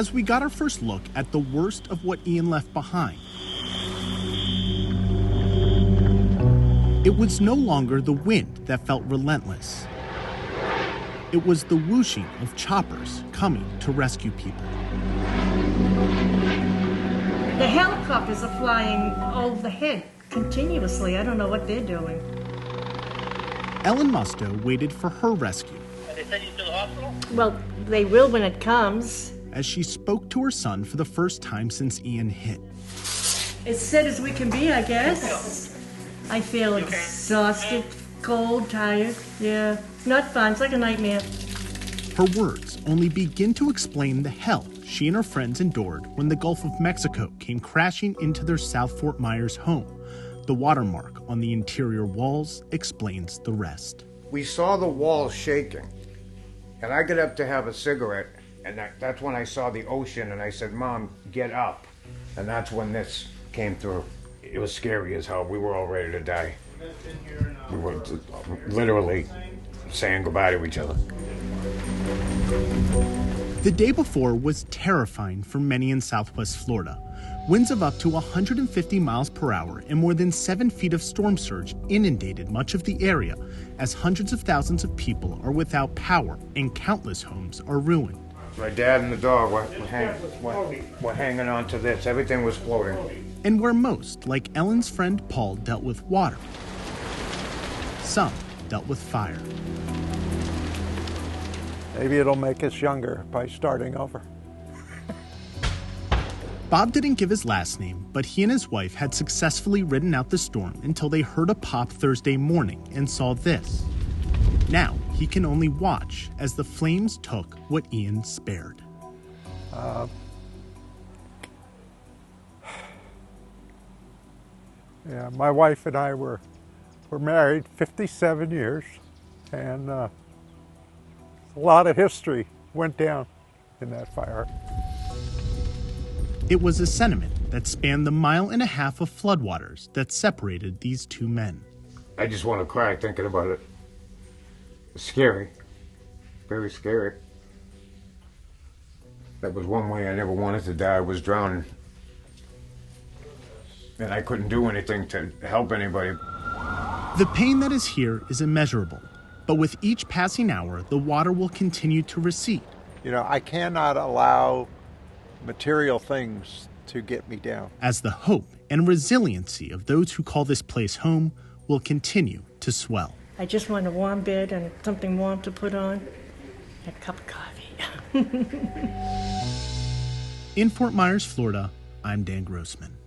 as we got our first look at the worst of what Ian left behind. It was no longer the wind that felt relentless. It was the whooshing of choppers coming to rescue people. The helicopters are flying overhead continuously. I don't know what they're doing. Ellen Musto waited for her rescue. They send you to the hospital? Well, they will when it comes. As she spoke to her son for the first time since Ian hit. As sad as we can be, I guess. I feel exhausted, cold, tired. Yeah, not fun. It's like a nightmare. Her words only begin to explain the hell she and her friends endured when the Gulf of Mexico came crashing into their South Fort Myers home. The watermark on the interior walls explains the rest. We saw the walls shaking, and I got up to have a cigarette, and that's when I saw the ocean, and I said, Mom, get up. And that's when this came through. It was scary as hell. We were all ready to die. We were literally saying goodbye to each other. The day before was terrifying for many in Southwest Florida. Winds of up to 150 miles per hour and more than 7 feet of storm surge inundated much of the area as hundreds of thousands of people are without power and countless homes are ruined. My dad and the dog were hanging on to this. Everything was floating. And where most, like Ellen's friend Paul, dealt with water, some dealt with fire. Maybe it'll make us younger by starting over. Bob didn't give his last name, but he and his wife had successfully ridden out the storm until they heard a pop Thursday morning and saw this. Now he can only watch as the flames took what Ian spared. Yeah, my wife and I were married 57 years, and a lot of history went down in that fire. It was a sentiment that spanned the 1.5 miles of floodwaters that separated these two men. I just want to cry thinking about it. It's scary. Very scary. That was one way I never wanted to die, was drowning. And I couldn't do anything to help anybody. The pain that is here is immeasurable, but with each passing hour, the water will continue to recede. You know, I cannot allow material things to get me down. As the hope and resiliency of those who call this place home will continue to swell. I just want a warm bed and something warm to put on, and a cup of coffee. In Fort Myers, Florida, I'm Dan Grossman.